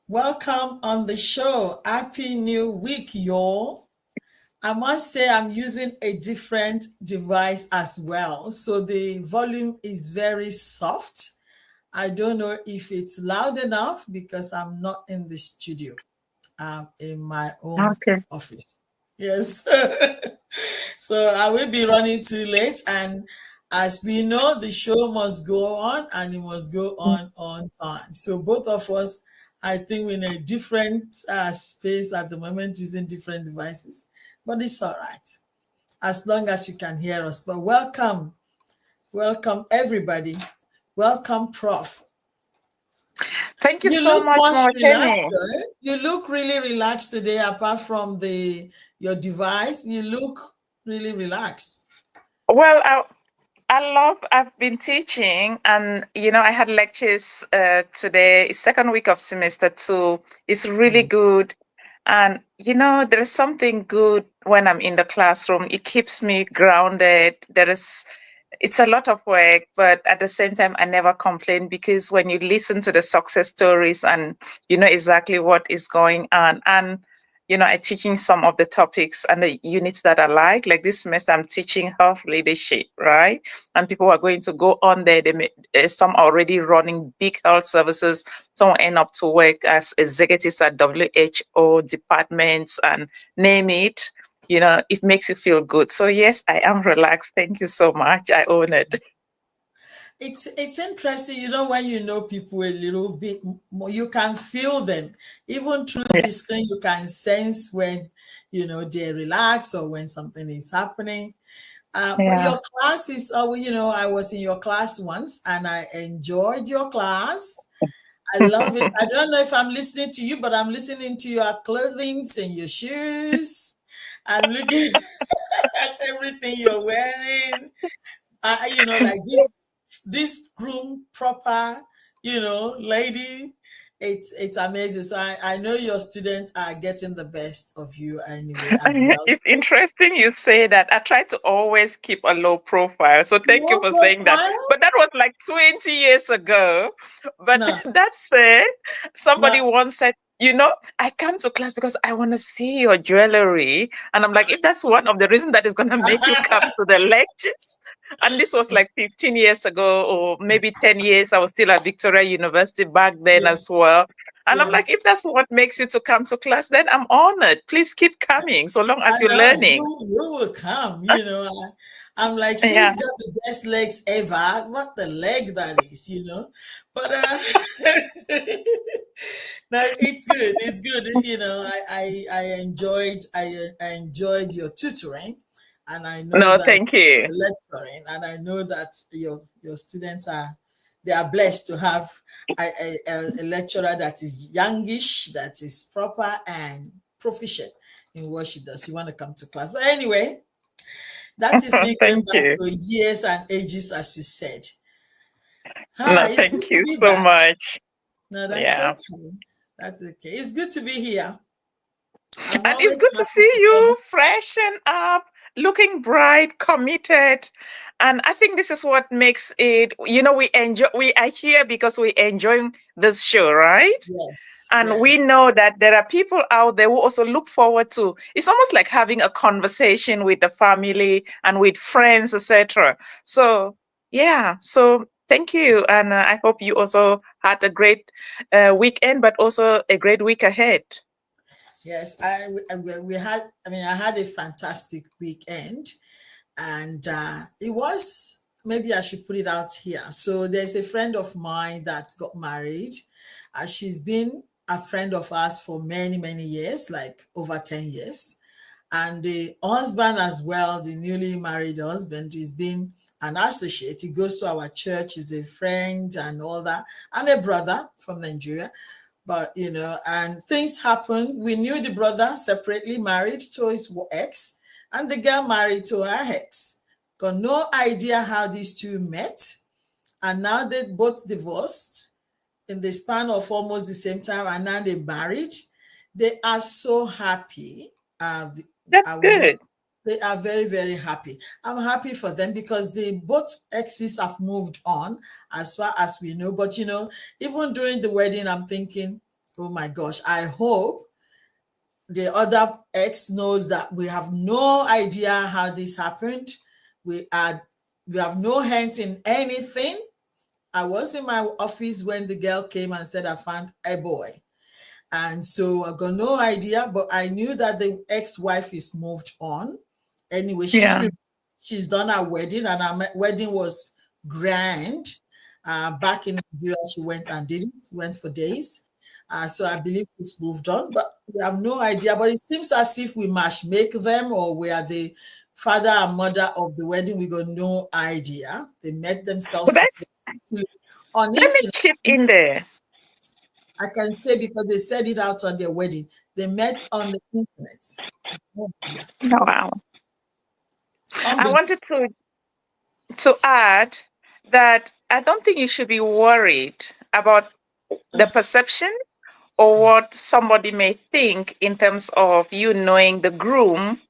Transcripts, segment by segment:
Welcome on the show. Happy New Week, y'all. I must say I'm using a different device as well. So the volume is very soft. I don't know if it's loud enough because I'm not in the studio. I'm in my own office. Yes. So I will be running too late. And as we know, the show must go on and it must go on time. So both of us, I think we're in a different space at the moment using different devices, but it's all right as long as you can hear us. But welcome everybody. Welcome, Prof. Thank you so much, Temi. You look really relaxed today, apart from your device. You look really relaxed. Well, I've been teaching, and I had lectures today, second week of semester 2. It's really good. And there's something good when I'm in the classroom. It keeps me grounded. It's a lot of work, but at the same time, I never complain, because when you listen to the success stories and you know exactly what is going on, and I'm teaching some of the topics and the units that I like this semester, I'm teaching health leadership, right? And people are going to go on there. Some are already running big health services. Some will end up to work as executives at WHO departments and name it. It makes you feel good. So yes, I am relaxed. Thank you so much. I own it. It's interesting, when you know people a little bit more, you can feel them. Even through the screen, you can sense when, they're relaxed or when something is happening. But your class is, I was in your class once and I enjoyed your class. I love it. I don't know if I'm listening to you, but I'm listening to your clothing and your shoes. I'm looking at everything you're wearing. Like this groom proper, lady. It's amazing. So I know your students are getting the best of you anyway as well. It's interesting you say that. I try to always keep a low profile. So thank you for saying that. But that was like 20 years ago. But that said, somebody once said, I come to class because I want to see your jewelry. And I'm like, if that's one of the reasons that is going to make you come to the lectures. And this was like 15 years ago, or maybe 10 years. I was still at Victoria University back then as well. And I'm like, if that's what makes you to come to class, then I'm honored. Please keep coming so long as you're learning. You will come, I'm like, she's got the best legs ever. What the leg that is, But no, it's good. It's good. I enjoyed your tutoring, and I know that thank you. Lecturing, and I know that your students they are blessed to have a lecturer that is youngish, that is proper and proficient in what she does. You want to come to class. But anyway, that is me going back to years and ages, as you said. Thank you so much. No, that's okay. That's okay. It's good to be here. And it's good to see you freshen up, looking bright, committed. And I think this is what makes it, we are here because we enjoy this show, right? Yes. And we know that there are people out there who also look forward to, it's almost like having a conversation with the family and with friends, etc. So, so thank you. And I hope you also had a great weekend, but also a great week ahead. Yes, I had a fantastic weekend, and it was, maybe I should put it out here. So there's a friend of mine that got married. She's been a friend of ours for many, many years, like over 10 years. And the husband as well, the newly married husband, has been an associate. He goes to our church, he's a friend and all that, and a brother from Nigeria. But and things happened. We knew the brother separately married to his ex, and the girl married to her ex. Got no idea how these two met, and now they both divorced in the span of almost the same time, and now they married. They are so happy. I That's will not. good. They are very, very happy. I'm happy for them because they both exes have moved on, as far as we know. But even during the wedding, I'm thinking, oh my gosh, I hope the other ex knows that we have no idea how this happened. We are we have no hands in anything. I was in my office when the girl came and said I found a boy. And so I got no idea, but I knew that the ex-wife is moved on. Anyway, Yeah. she's done her wedding, and her wedding was grand. Back in Nigeria, she went and did it, went for days. So I believe she's moved on, but we have no idea. But it seems as if we must make them, or we are the father and mother of the wedding. We got no idea. They met But themselves that's on let me internet. chip in there. I can say because they said it out on their wedding. They met on the internet. Oh, yeah. Oh, wow. I Unbelievable. wanted to add that I don't think you should be worried about the perception or what somebody may think in terms of you knowing the groom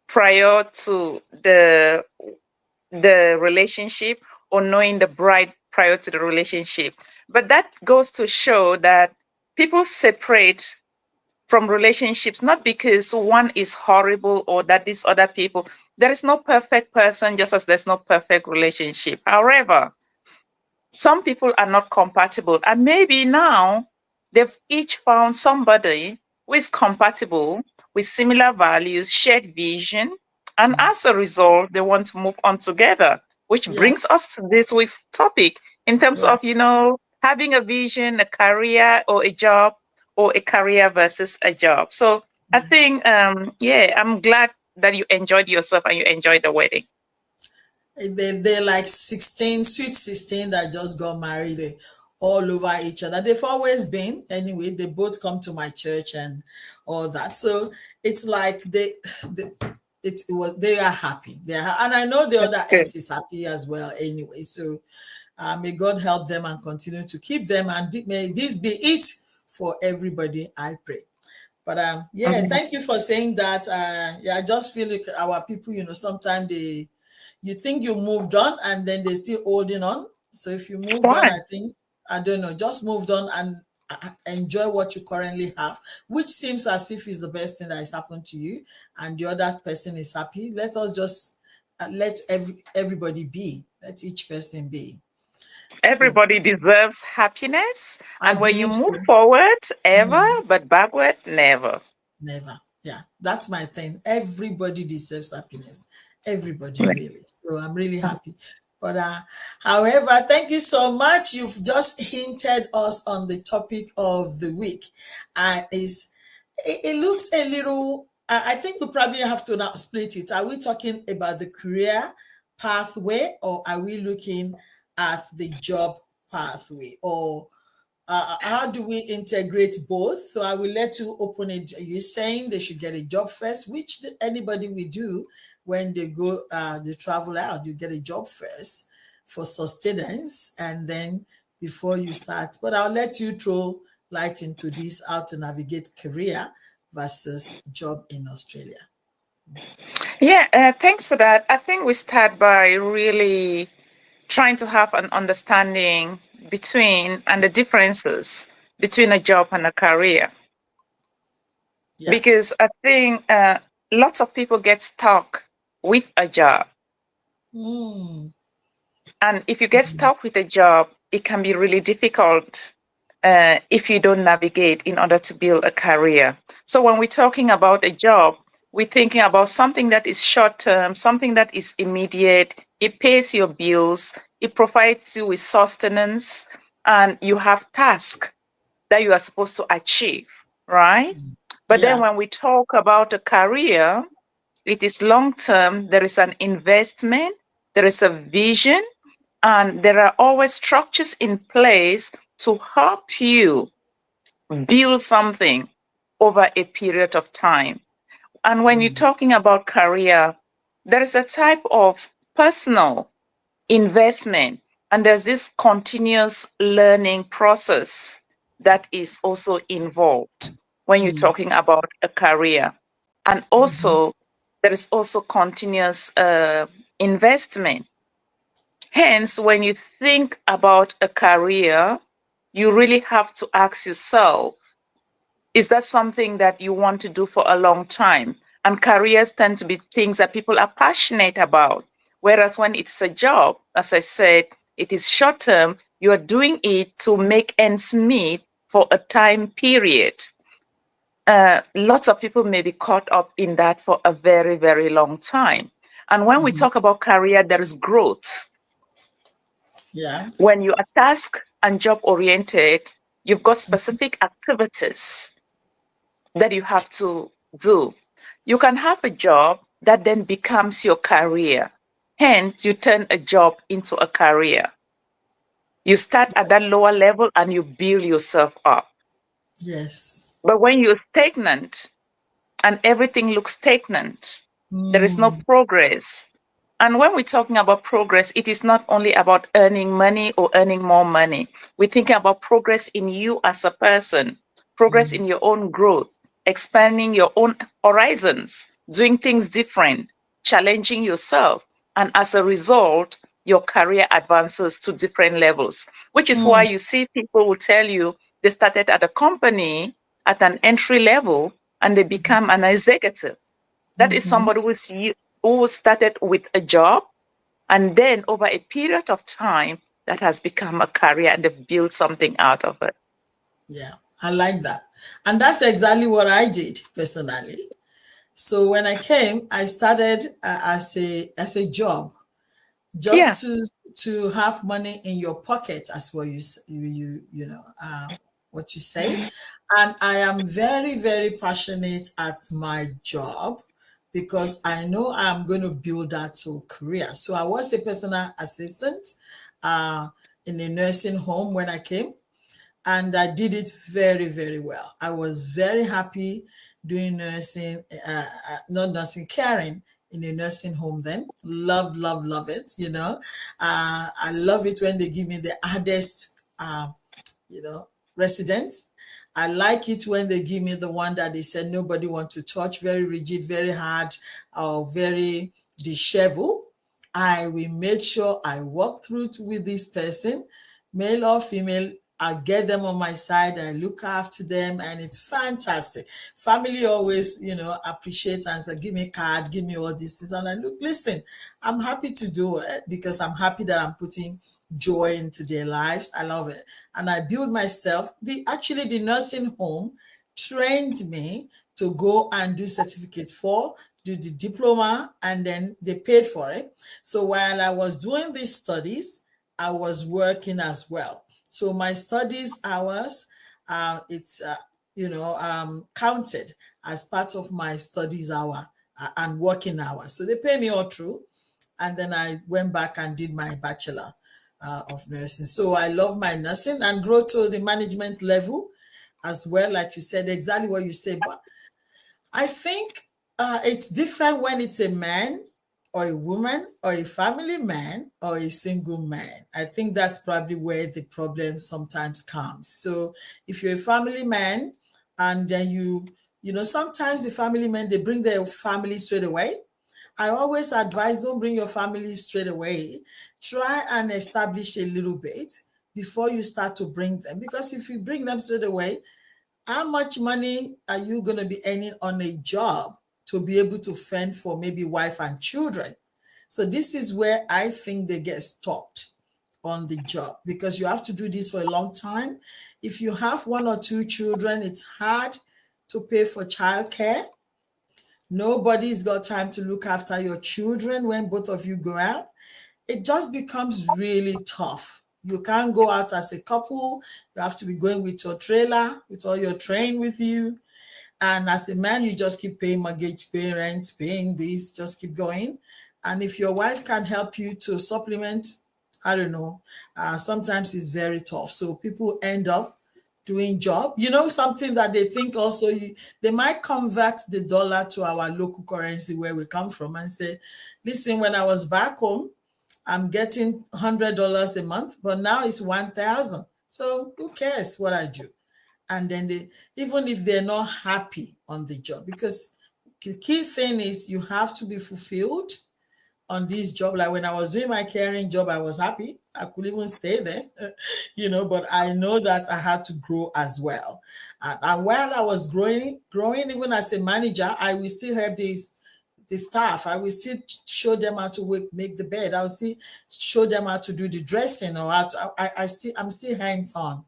prior to the relationship, or knowing the bride prior to the relationship. But that goes to show that people separate from relationships not because one is horrible or that these other people, there is no perfect person, just as there's no perfect relationship. However, some people are not compatible, and maybe now they've each found somebody who is compatible with similar values, shared vision, and as a result they want to move on together, which Yeah, brings us to this week's topic in terms right. of having a vision, a career, or a job, or a career versus a job. So I think yeah, I'm glad that you enjoyed yourself and you enjoyed the wedding. They're like 16, sweet 16 that just got married. They all over each other. They've always been. Anyway, they both come to my church and all that. So it's like they it was they are happy. And I know the That's other good. ex is happy as well anyway. So may God help them and continue to keep them. And may this be it for everybody, I pray. But yeah, Mhm. thank you for saying that. Yeah, I just feel like our people, sometimes you think you moved on and then they're still holding on. So if you moved on, Why? I think, I don't know, just moved on and enjoy what you currently have, which seems as if is the best thing that has happened to you, and the other person is happy. Let us just let everybody be. Let each person be. You know, Everybody deserves happiness. I And when you believe move so. forward, ever, Mm. but backward, never. Never. Yeah, that's my thing. Everybody deserves happiness. Everybody really. So I'm really happy. But however, thank you so much. You've just hinted us on the topic of the week, and it looks a little. I think we probably have to now split it. Are we talking about the career pathway, or are we looking at the job pathway, or how do we integrate both? So I will let you open it. You're saying they should get a job first, which anybody will do when they go, they travel out. You get a job first for sustenance, and then before you start. But I'll let you throw light into this, how to navigate career versus job in Australia. Yeah, thanks for that. I think we start by really trying to have an understanding between and the differences between a job and a career. Yeah. Because I think lots of people get stuck with a job. Mm. And if you get stuck with a job, it can be really difficult if you don't navigate in order to build a career. So when we're talking about a job, we're thinking about something that is short term, something that is immediate. It pays your bills, it provides you with sustenance, and you have tasks that you are supposed to achieve, right? But then Yeah. when we talk about a career, it is long term, there is an investment, there is a vision, and there are always structures in place to help you build something over a period of time. And when you're talking about career, there is a type of personal investment, and there's this continuous learning process that is also involved when you're talking about a career. And also, there is also continuous investment. Hence, when you think about a career, you really have to ask yourself, is that something that you want to do for a long time? And careers tend to be things that people are passionate about. Whereas when it's a job, as I said, it is short term, you are doing it to make ends meet for a time period. Lots of people may be caught up in that for a very, very long time. And when we talk about career, there is growth. Yeah. When you are task and job oriented, you've got specific activities that you have to do. You can have a job that then becomes your career. Hence, you turn a job into a career. You start at that lower level and you build yourself up. Yes. But when you're stagnant and everything looks stagnant, there is no Mm, progress. And when we're talking about progress, it is not only about earning money or earning more money. We're thinking about progress in you as a person, progress in your own growth, expanding your own horizons, doing things different, challenging yourself. And as a result, your career advances to different levels, which is why mm, you see people will tell you they started at a company at an entry level and they become an executive. That is mm-hmm. somebody who started with a job and then over a period of time that has become a career and they've built something out of it. Yeah, I like that. And that's exactly what I did personally. So when I came, I started as a job, Yeah. just to have money in your pocket, as what what you say. And I am very, very passionate at my job because I know I'm going to build that to a career. So I was a personal assistant uh, in a nursing home when I came, and I did it very, very well. I was very happy doing nursing, not nursing, caring in a nursing home then. Love, love, love it, I love it when they give me the hardest, residents. I like it when they give me the one that they said nobody want to touch, very rigid, very hard, or very disheveled. I will make sure I walk through with this person, male or female. I get them on my side. I look after them, and it's fantastic. Family always, appreciate and say, "Give me a card, give me all these things." And I look, listen, I'm happy to do it because I'm happy that I'm putting joy into their lives. I love it, and I build myself. The nursing home trained me to go and do certificate for, do the diploma, and then they paid for it. So while I was doing these studies, I was working as well. So my studies hours, it's counted as part of my studies hour and working hours. So they pay me all through, and then I went back and did my bachelor of nursing. So I love my nursing and grow to the management level as well, like you said, exactly what you said. But I think it's different when it's a man or a woman or a family man or a single man. I think that's probably where the problem sometimes comes. So if you're a family man and then sometimes the family men, they bring their family straight away. I always advise, don't bring your family straight away. Try and establish a little bit before you start to bring them. Because if you bring them straight away, how much money are you going to be earning on a job to be able to fend for maybe wife and children? So this is where I think they get stopped on the job, because you have to do this for a long time. If you have one or two children, it's hard to pay for childcare. Nobody's got time to look after your children when both of you go out. It just becomes really tough. You can't go out as a couple. You have to be going with your trailer, with all your train with you. And as a man, you just keep paying mortgage, paying rent, paying this, just keep going. And if your wife can help you to supplement, I don't know, sometimes it's very tough. So people end up doing job. You know, something that they think also, they might convert the dollar to our local currency where we come from and say, listen, when I was back home, I'm getting $100 a month, but now it's 1,000. So who cares what I do? And then they, even if they're not happy on the job, because the key thing is you have to be fulfilled on this job. Like when I was doing my caring job, I was happy. I could even stay there, but I know that I had to grow as well. And while I was growing, even as a manager, I will still have the staff. I will still show them how to make the bed. I will still show them how to do the dressing, or how to, I'm still hands on.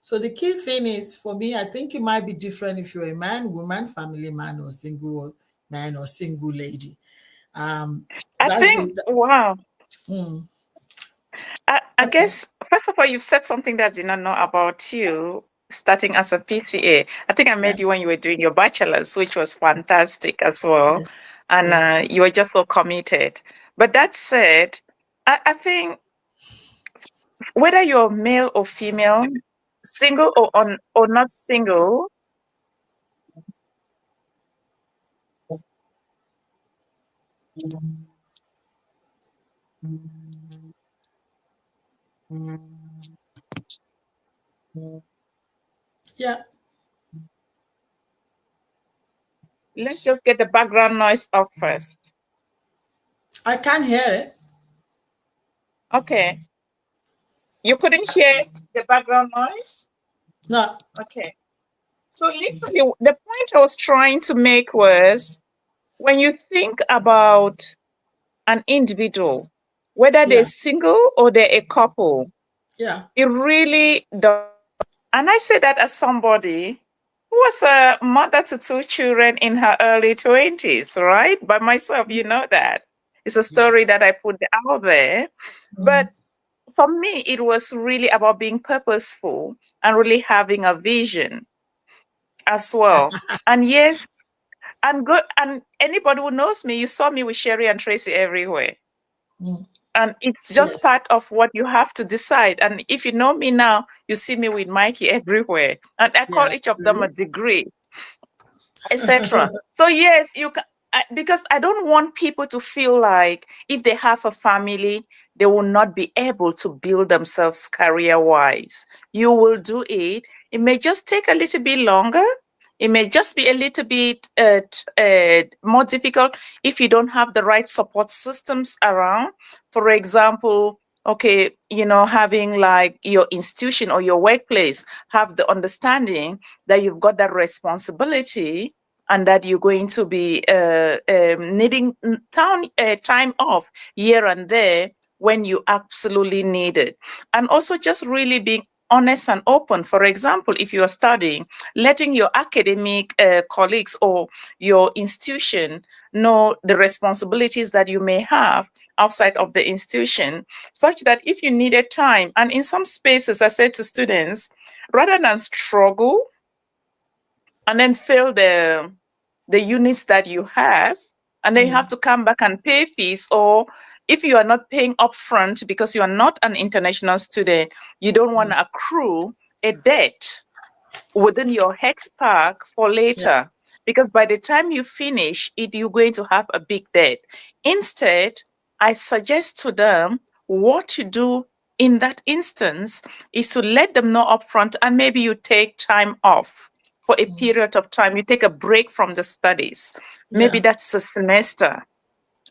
So the key thing is for me, I think it might be different if you're a man, woman, family man, or single man or single lady. Um, I that's think, it. wow. Mm, I okay. guess, first of all, you've said something that I did not know about you starting as a PCA. I think I Yeah. met you when you were doing your bachelor's, which was fantastic as well. Yes. And Yes. you were just so committed. But that said, I think whether you're male or female, single or not single, Yeah. let's just get the background noise off first. I can't hear it. Okay. You couldn't hear the background noise? No. Okay. So literally, the point I was trying to make was when you think about an individual, whether they're Yeah. single or they're a couple, Yeah. it really does. And I say that as somebody who was a mother to two children in her early 20s, right? By myself, you know that. It's a Yeah. story that I put out there. Mm, But for me, it was really about being purposeful and really having a vision as well. And yes, and good, and anybody who knows me, you saw me with Sherry and Tracy everywhere. mm, And it's just part yes. of what you have to decide. And if you know me now, you see me with Mikey everywhere. And I call Yeah. each of them a True. degree, etc. So yes, you can, because I don't want people to feel like if they have a family, they will not be able to build themselves career wise. You will do it. It may just take a little bit longer. It may just be a little bit more difficult if you don't have the right support systems around. For example, okay, having like your institution or your workplace have the understanding that you've got that responsibility and that you're going to be needing time off here and there when you absolutely need it. And also just really being honest and open. For example, if you are studying, letting your academic colleagues or your institution know the responsibilities that you may have outside of the institution, such that if you needed time, and in some spaces, I say to students, rather than struggle and then fail the units that you have, and then you have Mm, to come back and pay fees. Or if you are not paying upfront because you are not an international student, you don't want mm, to accrue a debt within your hex pack for yeah. later, because by the time you finish it, you're going to have a big debt. Instead, I suggest to them what to do in that instance is to let them know upfront, and maybe you take time off for a Mm, period of time. You take a break from the studies. Maybe yeah. that's a semester,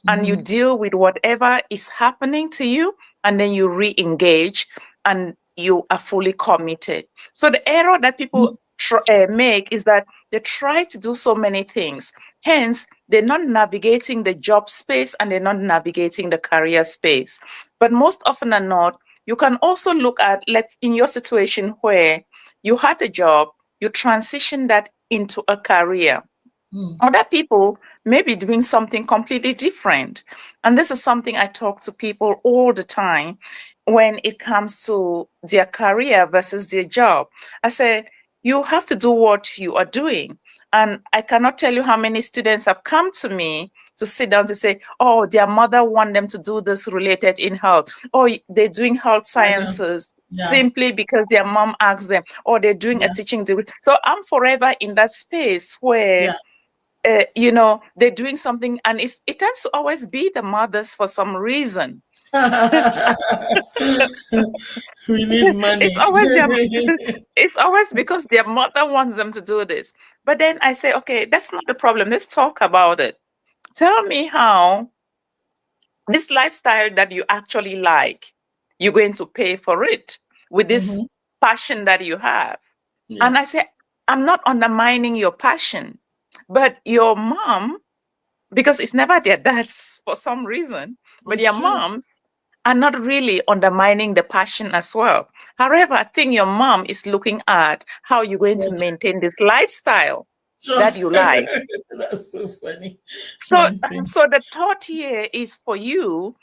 and you Mm, deal with whatever is happening to you, and then you re-engage and you are fully committed. So the error that people make is that they try to do so many things, hence they're not navigating the job space and they're not navigating the career space. But most often than not, you can also look at, like in your situation where you had a job, you transition that into a career. mm, Other people may be doing something completely different. And this is something I talk to people all the time when it comes to their career versus their job. I said, you have to do what you are doing. And I cannot tell you how many students have come to me to sit down to say, oh, their mother want them to do this related in health, or they're doing health I know. sciences Yeah. simply because their mom asked them, or they're doing a Yeah. teaching degree. So I'm forever in that space where Yeah. they're doing something, and it tends to always be the mothers for some reason. We need It's money. always them. It's always because their mother wants them to do this. But then I say, okay, that's not the problem. Let's talk about it. Tell me how this lifestyle that you actually like, you're going to pay for it with this Hmm. passion that you have. And Yeah. I say, I'm not undermining your passion, but your mom, because it's never their dads for some reason, but It's your true. moms are not really undermining the passion as well. However, I think your mom is looking at how you're going to Short. maintain this lifestyle that Just you like. that's so funny. So, Maintain. so the thought here is for you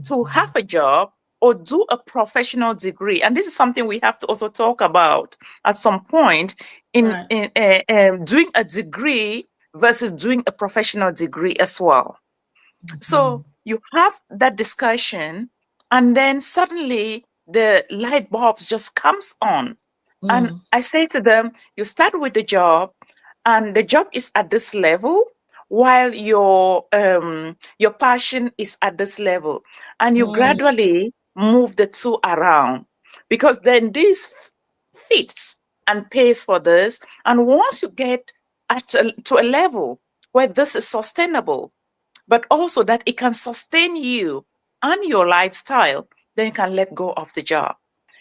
to have Mhm. a job or do a professional degree, and this is something we have to also talk about at some point Right. in doing a degree versus doing a professional degree as well. So Mhm. you have that discussion, and then suddenly the light bulbs just comes on. And Mm. I say to them, you start with the job, and the job is at this level, while your passion is at this level, and you Mm. gradually move the two around, because then this fits and pays for this. And once you get to a level where this is sustainable, but also that it can sustain you and your lifestyle, then you can let go of the job.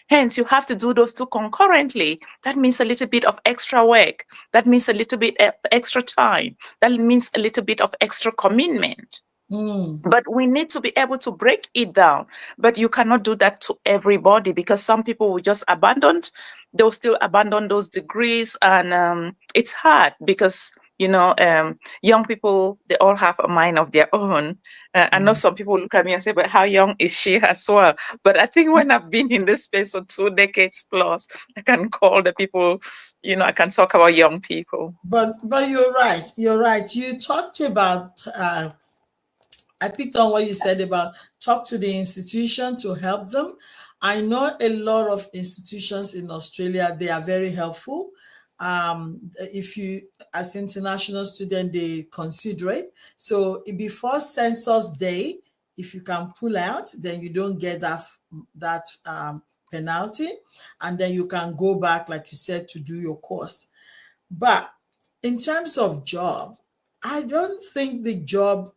Hence, you have to do those two concurrently. That means a little bit of extra work. That means a little bit of extra time. That means a little bit of extra commitment. Mm. But we need to be able to break it down. But you cannot do that to everybody, because some people will just abandon, they'll still abandon those degrees. And it's hard because, young people, they all have a mind of their own. I know Mm. some people look at me and say, but how young is she as well? But I think when I've been in this space for 2 decades plus, I can call the people, I can talk about young people. But you're right. You're right. You talked about I picked on what you said about talk to the institution to help them. I know a lot of institutions in Australia, they are very helpful. If you, as international student, they consider it. So before census day, if you can pull out, then you don't get that penalty, and then you can go back, like you said, to do your course. But in terms of job, I don't think the job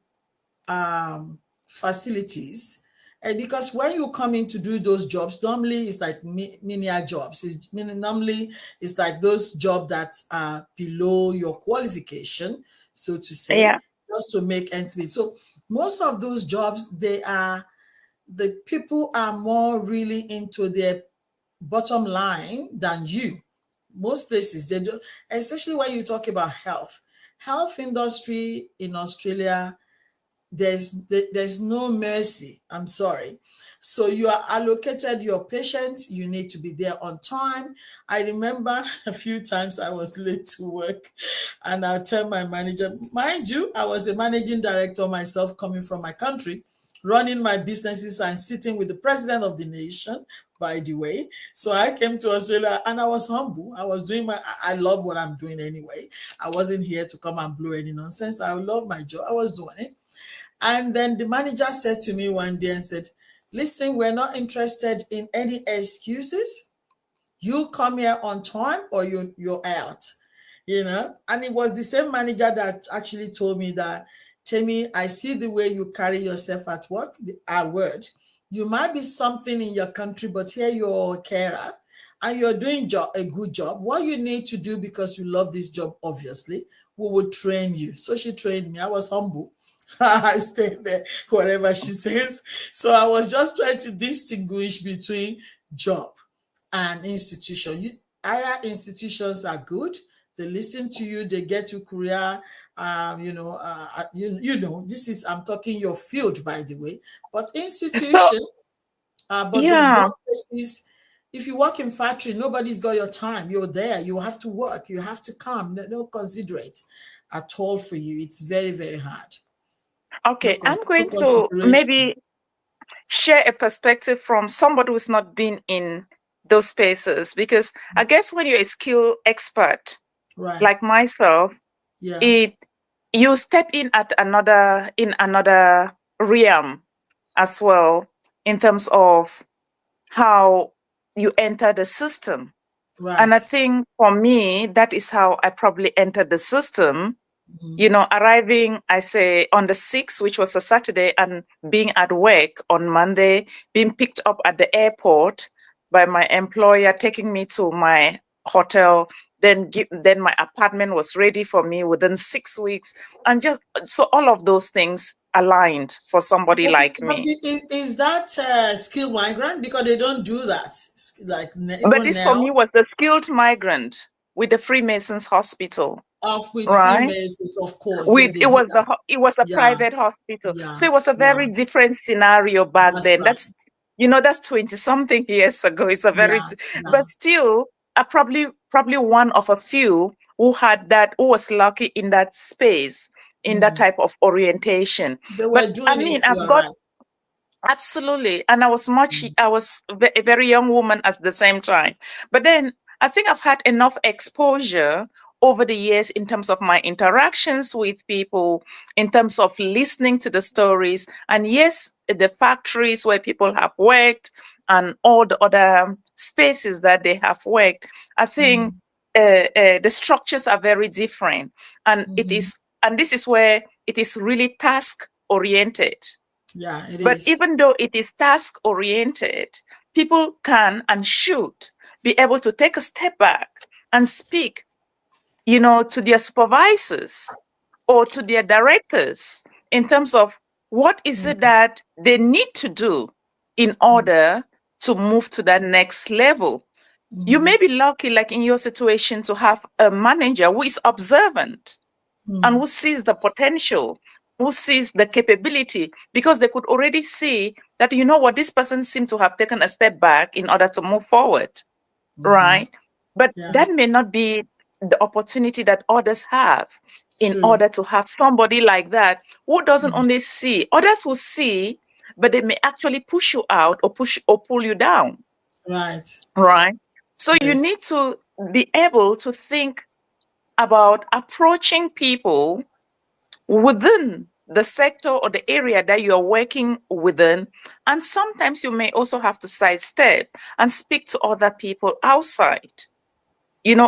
facilities. And because when you come in to do those jobs, normally it's like menial jobs. Normally it's like those jobs that are below your qualification, so to say, Yeah. just to make ends meet. So most of those jobs, the people are more really into their bottom line than you. Most places they do, especially when you talk about health industry in Australia, there's no mercy. I'm sorry. So you are allocated your patients, you need to be there on time. I remember a few times I was late to work, and I'll tell my manager, mind you, I was a managing director myself, coming from my country, running my businesses and sitting with the president of the nation, by the way. So I came to Australia and I was humble. I was doing I love what I'm doing anyway. I wasn't here to come and blow any nonsense. I love my job. I was doing it. And then the manager said to me one day and said, listen, we're not interested in any excuses. You come here on time or you're out. And it was the same manager that actually told me that, Temi, I see the way you carry yourself at work, our word. You might be something in your country, but here you're a carer and you're doing a good job. What you need to do, because you love this job, obviously, we will train you. So she trained me. I was humble. I stayed there, whatever she says. So I was just trying to distinguish between job and institution. Higher institutions are good. They listen to you. They get you career. This is, I'm talking your field, by the way. But So, institution, but the yeah. workplaces, If you work in factory, nobody's got your time. You're there. You have to work. You have to come. No, no considerate at all for you. It's very, very hard. No, Okay, I'm no going to consideration. maybe share a perspective from somebody who's not been in those spaces, because I guess when you're a skill expert Right. like myself, Yeah. it you step in at another realm as well, in terms of how you enter the system. And I Right. think for me, that is how I probably entered the system. Mhm. Arriving, I say, on the 6th, which was a Saturday, and being at work on Monday, being picked up at the airport by my employer, taking me to my hotel. Then my apartment was ready for me within 6 weeks. And just so all of those things aligned for somebody like But me. is that skilled migrant? Because they don't do that. Like But even this for now, me was the skilled migrant with the Freemasons Hospital, off with right? Freemasons, of course. Yeah, With they do that. it was a Yeah. private hospital, Yeah. so it was a Yeah. very different scenario back That's then. right. That's 20 something years ago. It's a very Yeah. Yeah. but still, I probably one of a few who was lucky in that space, in that Mm. type of orientation. They But were I doing it. mean, You I've are got right. absolutely. And Mm. I was a very young woman at the same time. But then I think I've had enough exposure over the years in terms of my interactions with people, in terms of listening to the stories. And yes, the factories where people have worked and all the other spaces that they have worked, I think Mm. the structures are very different. And Hmm. and this is where it is really task oriented. Yeah, it But is. even though it is task oriented, people can and should be able to take a step back and speak, to their supervisors or to their directors in terms of what is it Mm. that they need to do in order to move to that next level. You Mm. may be lucky, like in your situation, to have a manager who is observant and Mm. who sees the potential, who sees the capability, because they could already see that, this person seemed to have taken a step back in order to move forward, Hmm. right? But Yeah, that may not be the opportunity that others have, in true. order to have somebody like that who doesn't Mm. only see, others will see, but they may actually push you out or pull you down, Right. right? So you Yes. need to be able to think about approaching people within the sector or the area that you're working within. And sometimes you may also have to sidestep and speak to other people outside,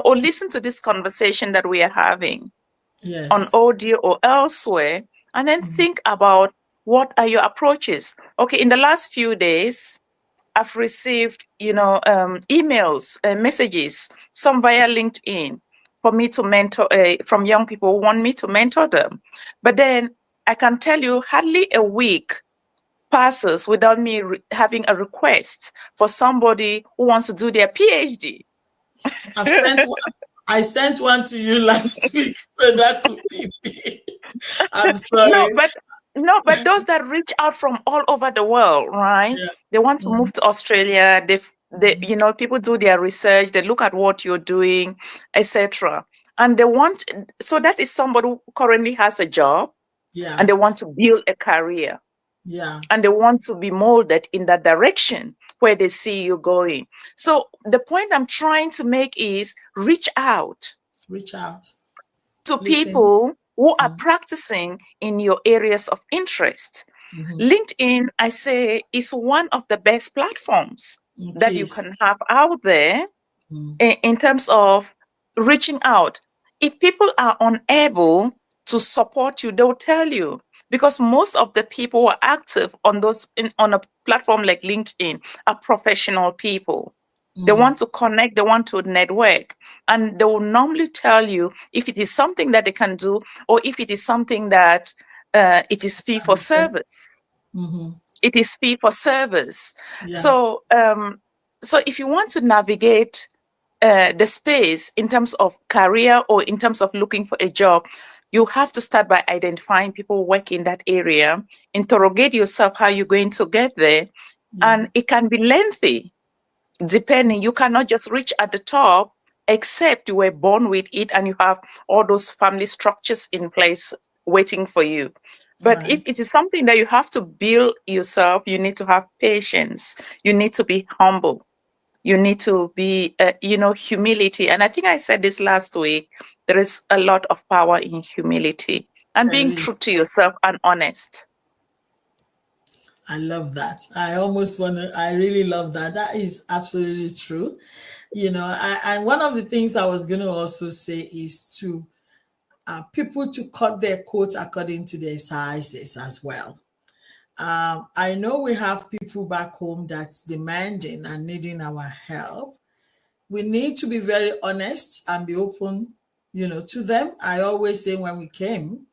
or listen to this conversation that we are having on Yes. audio or elsewhere, and then Mm. think about what are your approaches. Okay, in the last few days, I've received, emails, messages, some via LinkedIn, for me to mentor, from young people who want me to mentor them. But then I can tell you, hardly a week passes without me having a request for somebody who wants to do their PhD. I've sent one. I sent one to you last week, so that could be me. I'm No, sorry. but but those that reach out from all over the world, right? Yeah. They want to Mm. move to Australia. Mhm. People do their research. They look at what you're doing, etc. And they want. So that is somebody who currently has a job, and Yeah. they want to build a career, Yeah. and they want to be molded in that direction where they see you going. So the point I'm trying to make is reach out Reach out. to Listen. people who are Mm. practicing in your areas of interest. Hmm. LinkedIn, I say, is one of the best platforms It that you is. can have out there Mm. in terms of reaching out. If people are unable to support you, they'll tell you, because most of the people who are active on on a platform like LinkedIn are professional people. They Mm. want to connect, they want to network, and they will normally tell you if it is something that they can do, or if it is something that it is fee for service. Mm-hmm. It is fee for service. Yeah. So if you want to navigate the space in terms of career or in terms of looking for a job, you have to start by identifying people who work in that area, interrogate yourself how you're going to get there, Yeah. and it can be lengthy. depending, you cannot just reach at the top except you were born with it and you have all those family structures in place waiting for you. But if Right. it is something that you have to build yourself, you need to have patience, you need to be humble, you need to be humility. And I think I said this last week, there is a lot of power in humility and There being true is. to yourself and honest. I love that. I almost want to, I really love that. That is absolutely true. And one of the things I was going to also say is to people to cut their coat according to their sizes as well. I know we have people back home that's demanding and needing our help. We need to be very honest and be open, to them. I always say when we came,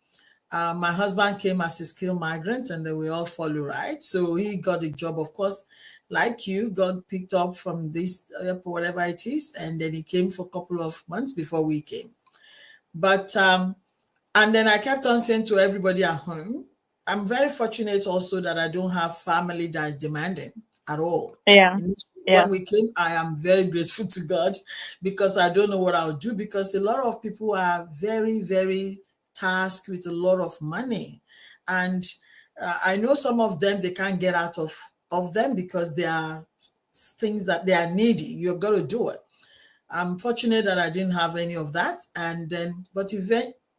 my husband came as a skilled migrant and then we all follow, right? So he got a job, of course, like you, got picked up from this, whatever it is. And then he came for a couple of months before we came. But and then I kept on saying to everybody at home, I'm very fortunate also that I don't have family that is demanding at all. Yeah. When Yeah. we came, I am very grateful to God because I don't know what I'll do because a lot of people are very, very tasked with a lot of money. And I know some of them, they can't get out of them because they are things that they are needy. You're going to do it. I'm fortunate that I didn't have any of that. And then, but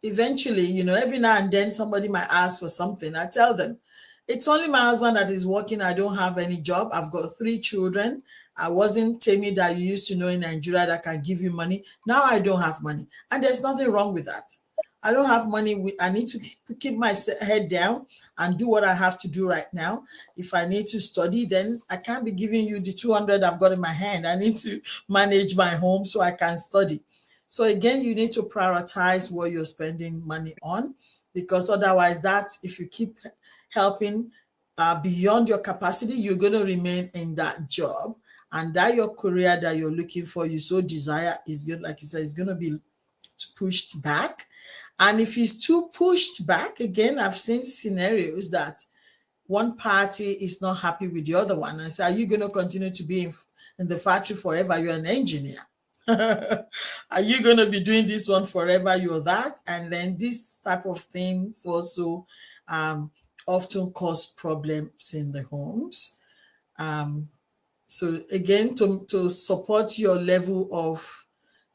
eventually, every now and then somebody might ask for something. I tell them, it's only my husband that is working. I don't have any job. I've got 3 children. I wasn't Temi that you used to know in Nigeria that can give you money. Now I don't have money. And there's nothing wrong with that. I don't have money. I need to keep my head down and do what I have to do right now. If I need to study, then I can't be giving you the 200 I've got in my hand. I need to manage my home so I can study. So again, you need to prioritize what you're spending money on because otherwise that if you keep helping beyond your capacity, you're going to remain in that job and that your career that you're looking for, you so desire is good, like you said, is going to be pushed back. And if it's too pushed back, again, I've seen scenarios that one party is not happy with the other one and say, are you going to continue to be in the factory forever? You're an engineer. Are you going to be doing this one forever? You're that. And then this type of things also often cause problems in the homes. Um, so again, to support your level of,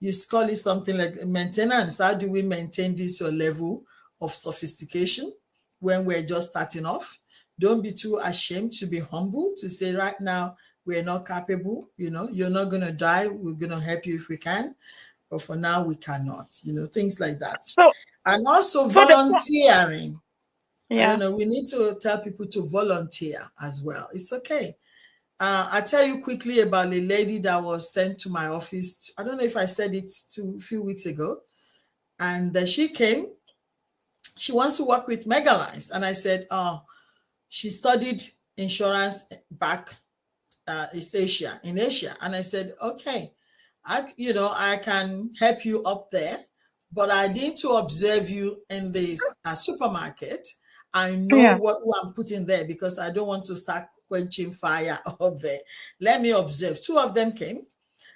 you call it something like maintenance. How do we maintain this your level of sophistication when we're just starting off? Don't be too ashamed to be humble to say right now we're not capable. You're not going to die. We're going to help you if we can, but for now we cannot. Things like that. So And also so the point. volunteering. I don't Yeah. know. We need to tell people to volunteer as well. It's okay. I'll tell you quickly about a lady that was sent to my office. I don't know if I said it a few weeks ago. And she came. She wants to work with Megalines. And I said, oh, she studied insurance back East Asia, in Asia. And I said, okay, I can help you up there, but I need to observe you in the supermarket. I know Yeah. what I'm putting there because I don't want to start quenching fire up there. Let me observe. 2 of them came.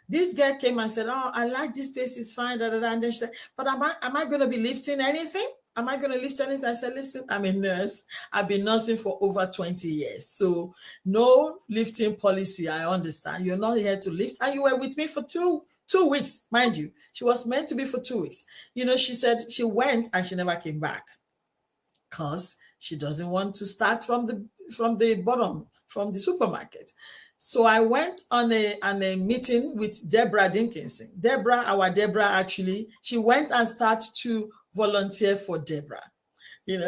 This girl came and said, oh, I like this place, is fine. Da, da, da. And then she said, but am I going to be lifting anything? Am I going to lift anything? I said, listen, I'm a nurse. I've been nursing for over 20 years. So no lifting policy. I understand. You're not here to lift. And you were with me for two weeks, mind you. She was meant to be for 2 weeks. She said she went and she never came back because she doesn't want to start from the bottom, from the supermarket. So I went on a meeting with Deborah Dinkinson. Our Deborah actually, she went and started to volunteer for Deborah.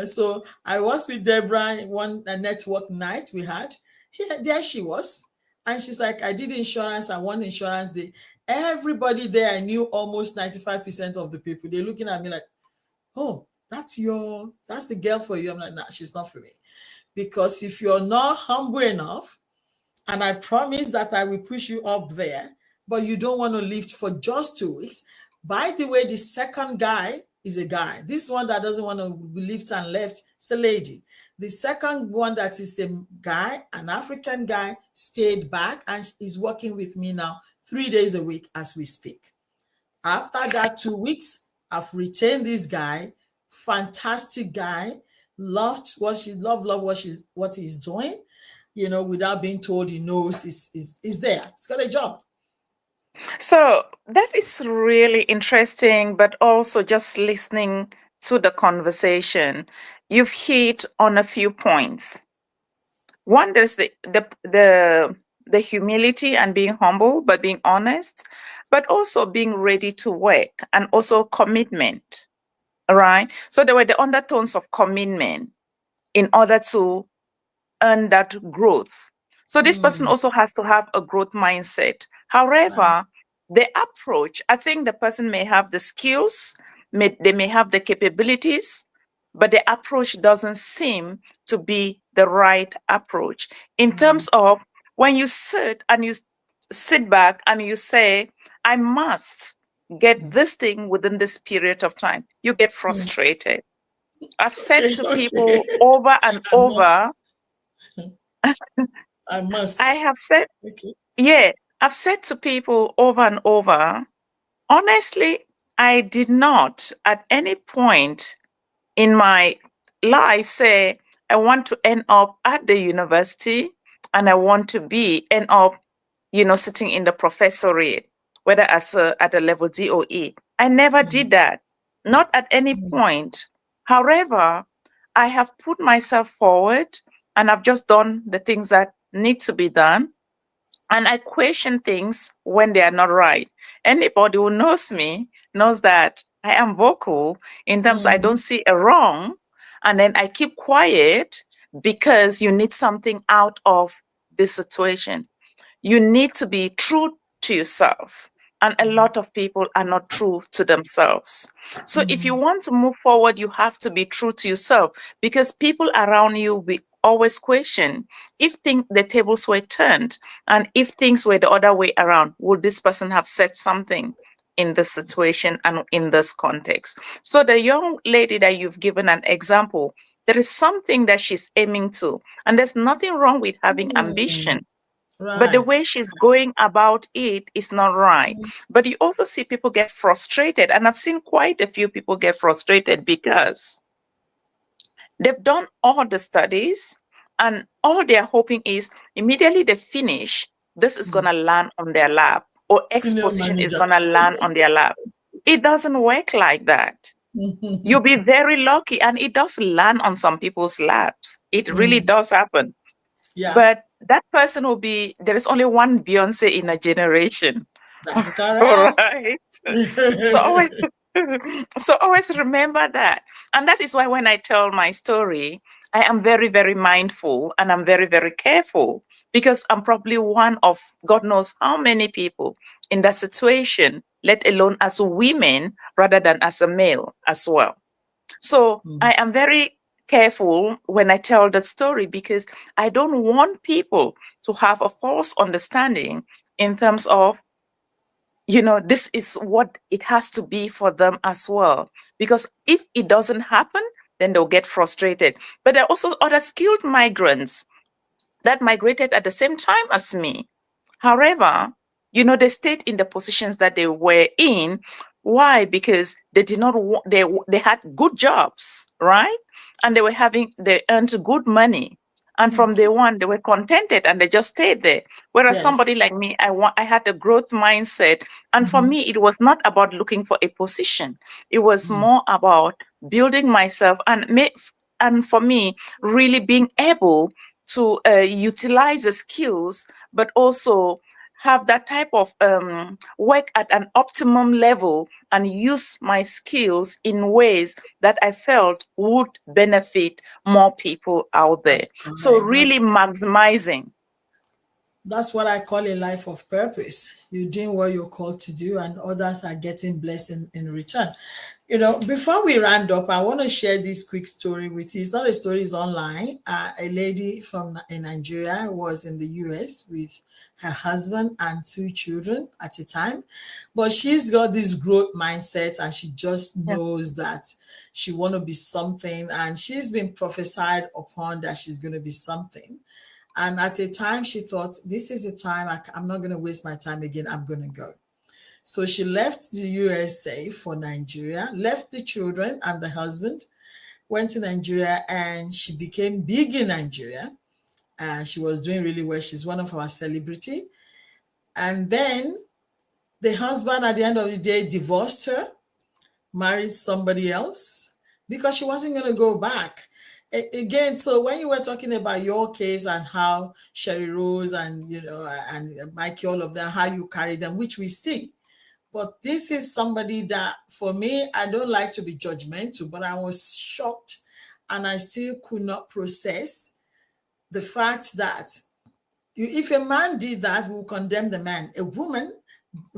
So I was with Deborah in one network night we had. There she was. And she's like, I did insurance and one insurance day. Everybody there, I knew almost 95% of the people. They're looking at me like, oh, that's the girl for you. I'm like, nah, she's not for me. Because if you're not humble enough, and I promise that I will push you up there, but you don't want to lift for just 2 weeks. By the way, the second guy is a guy. This one that doesn't want to be lift and left is a lady. The second one that is a guy, an African guy, stayed back and is working with me now 3 days a week as we speak. After that 2 weeks, I've retained this guy, fantastic guy, loved what she love what he's doing, without being told he knows is there. He's got a job. So that is really interesting, but also just listening to the conversation, you've hit on a few points. One, there's the humility and being humble, but being honest, but also being ready to work and also commitment. All right. So there were the undertones of commitment in order to earn that growth. So this person Mm, also has to have a growth mindset. right. However, the approach, I think the person may have the skills, they may have the capabilities, but the approach doesn't seem to be the right approach. In Mm, terms of when you sit back and you say, I must get mm, this thing within this period of time, you get mm. frustrated. I've said Okay, to okay. people over and I over, must. I I must. have said, Okay. yeah, I've said to people over and over, honestly, I did not at any point in my life say, I want to end up at the university and I want to end up, sitting in the professorate, whether at a level D or E. I never Mm, did that, not at any mm, point. However, I have put myself forward and I've just done the things that need to be done, and I question things when they are not right. Anybody who knows me knows that I am vocal in terms I don't mm, see a wrong, and then I keep quiet because you need something out of this situation. You need to be true to yourself. And a lot of people are not true to themselves. So if you mm, want to move forward, you have to be true to yourself, because people around you will always question, if the tables were turned and if things were the other way around, would this person have said something in this situation and in this context? So the young lady that you've given an example, there is something that she's aiming to, and there's nothing wrong with having mm. ambition, but the Right. way she's going about it is not right. Mm, But you also see people get frustrated, and I've seen quite a few people get frustrated because they've done all the studies, and all they're hoping is immediately they finish, this is going mm. to land on their lap, or X Senior position is manager. going to land on their lap. It doesn't work like that. You'll be very lucky, and it does land on some people's laps. It really Mm, does happen. yeah, But that person will be, there is only one Beyonce in a generation. that's All correct. right. So always, so always remember that. And that is why when I tell my story, I am very, very mindful and I'm very, very careful, because I'm probably one of God knows how many people in that situation, let alone as women rather than as a male as well. So Mm, I am very careful when I tell that story, because I don't want people to have a false understanding in terms of, this is what it has to be for them as well. Because if it doesn't happen, then they'll get frustrated. But there are also other skilled migrants that migrated at the same time as me. However, they stayed in the positions that they were in. Why? Because they did not want, they had good jobs, right? And they earned good money. And mm. from day one, they were contented and they just stayed there. Whereas Yes. somebody like me, I had a growth mindset. And for Mhm, me, it was not about looking for a position. It was mm. more about building myself, and for me, really being able to utilize the skills, but also have that type of work at an optimum level and use my skills in ways that I felt would benefit more people out there. That's So correct. really maximizing. That's what I call a life of purpose. You're doing what you're called to do, and others are getting blessed in return. Before we round up, I want to share this quick story with you. It's not a story, it's online. A lady from in Nigeria was in the US with her husband and two children at a time. But she's got this growth mindset and she just Yeah. knows that she want to be something, and she's been prophesied upon that she's going to be something. And at a time, she thought, this is a time I'm not going to waste my time again. I'm going to go. So she left the USA for Nigeria, left the children and the husband, went to Nigeria, and she became big in Nigeria. And she was doing really well. She's one of our celebrity. And then the husband at the end of the day divorced her, married somebody else because she wasn't going to go back. Again, so when you were talking about your case and how Sherry Rose and and Mikey, all of them, how you carry them, which we see, but this is somebody that, for me, I don't like to be judgmental, but I was shocked and I still could not process the fact that if a man did that, we will condemn the man. A woman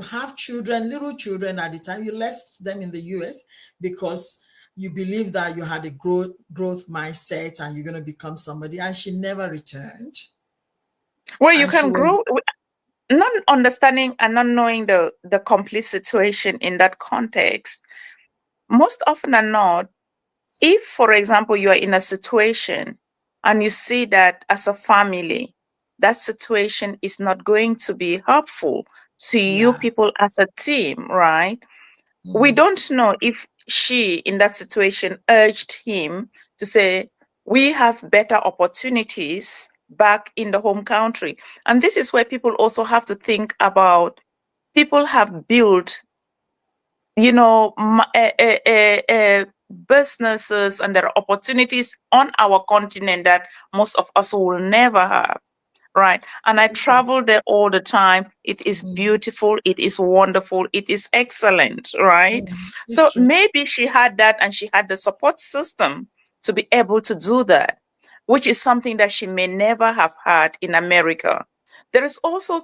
have children, little children at the time, you left them in the US because you believe that you had a growth mindset and you're going to become somebody, and she never returned. Well, you And she can was, grow not understanding and not knowing the complete situation in that context. Most often than not, if, for example, you are in a situation and you see that as a family, that situation is not going to be helpful to you yeah. people as a team, right? We Mm, don't know if she, in that situation, urged him to say, we have better opportunities back in the home country. And this is where people also have to think about people have built, businesses, and there are opportunities on our continent that most of us will never have. Right. And I very true. travel there all the time. It is Mm, beautiful. It is wonderful. It is excellent. Right. it's So true. maybe she had that and she had the support system to be able to do that, which is something that she may never have had in America. There is also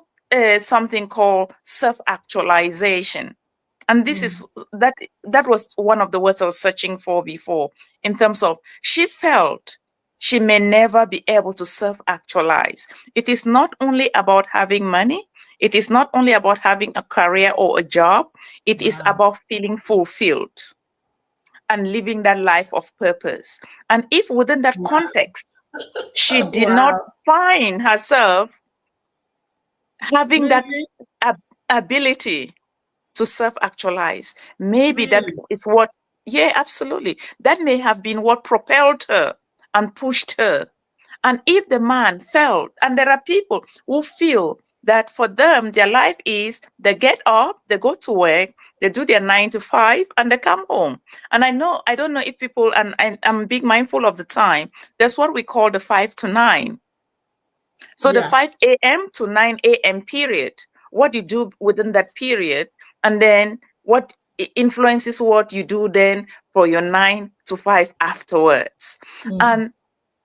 something called self actualization. And this Mm, is that was one of the words I was searching for before, in terms of she felt she may never be able to self actualize. It is not only about having money, it is not only about having a career or a job, it is wow. about feeling fulfilled and living that life of purpose. And if within that Wow. context, she did not Wow. find herself having that Really? ab- ability to self actualize, maybe that Really? is what, yeah, absolutely. That may have been what propelled her and pushed her. And if the man felt, and there are people who feel that for them, their life is they get up, they go to work, they do their 9 to 5, and they come home. And I don't know if people, and I'm being mindful of the time, there's what we call the 5 to 9. So the Yeah. 5 a.m. to 9 a.m. period, what you do within that period, and then what influences what you do then for your 9 to 5 afterwards. Mm. And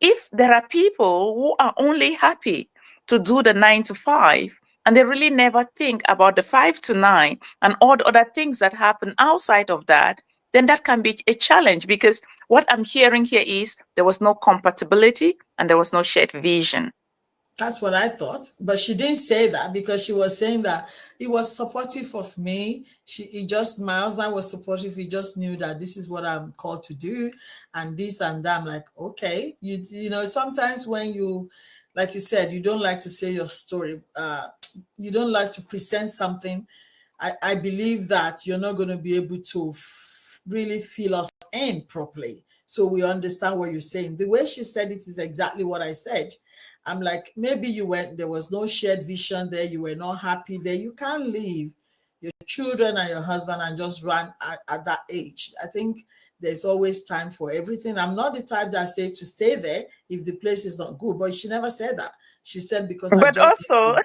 if there are people who are only happy to do the 9 to 5, and they really never think about the 5 to 9 and all the other things that happen outside of that, then that can be a challenge, because what I'm hearing here is there was no compatibility and there was no shared vision. That's what I thought. But she didn't say that because she was saying that he was supportive of me. My husband was supportive. He just knew that this is what I'm called to do and this and that. I'm like, okay. Sometimes when you, like you said, you don't like to say your story, you don't like to present something. I believe that you're not going to be able to really feel us in properly. So we understand what you're saying. The way she said it is exactly what I said. I'm like, maybe there was no shared vision there. You were not happy there. You can't leave your children and your husband and just run at that age. I think there's always time for everything. I'm not the type that say to stay there if the place is not good, but she never said that. She said, because I But just need also,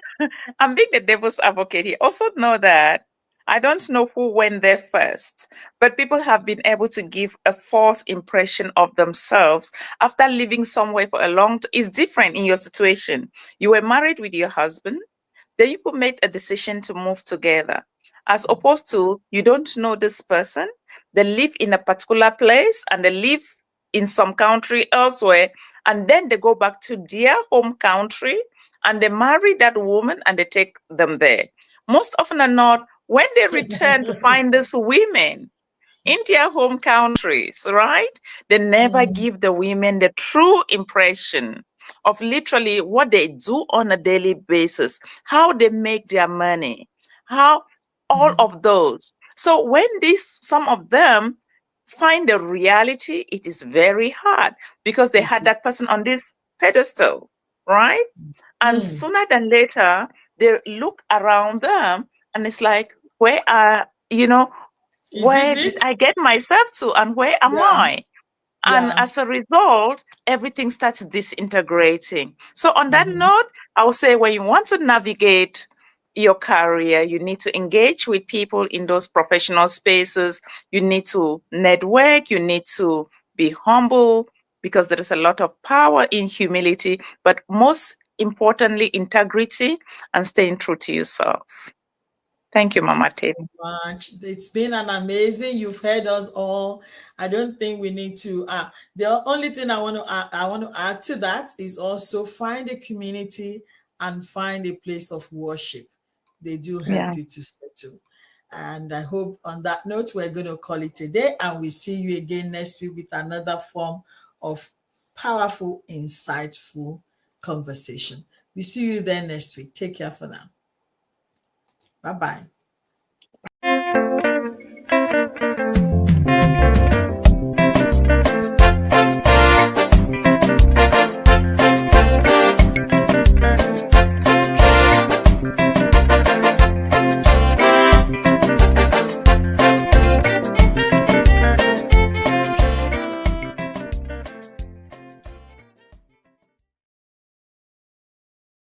I'm being the devil's advocate here. Also, know that I don't know who went there first, but people have been able to give a false impression of themselves after living somewhere for a long time. It's different in your situation. You were married with your husband, then you could make a decision to move together, as opposed to you don't know this person. They live in a particular place and they live in some country elsewhere, and then they go back to their home country and they marry that woman and they take them there. Most often than not, when they return to find these women in their home countries, right? They never Mm, give the women the true impression of literally what they do on a daily basis, how they make their money, how all mhm. of those. So when these some of them find the reality, it is very hard because they It had is. that person on this pedestal, right? And Mm. sooner than later, they look around them and it's like, where are, Is this where did it? I get myself to and where am Yeah, I? And yeah. as a result, everything starts disintegrating. So, on that Mhm. note, I would say when you want to navigate your career, you need to engage with people in those professional spaces. You need to network. You need to be humble because there is a lot of power in humility, but most importantly, integrity and staying true to yourself. Thank you, Thank you Mama so Tim. much. It's been an amazing. You've heard us all. I don't think we need to. The only thing I want to add to that is also find a community and find a place of worship. They do Yeah. help you to settle. And I hope on that note we're going to call it a day, and we see you again next week with another form of powerful, insightful conversation. We see you then next week. Take care for now. Bye bye.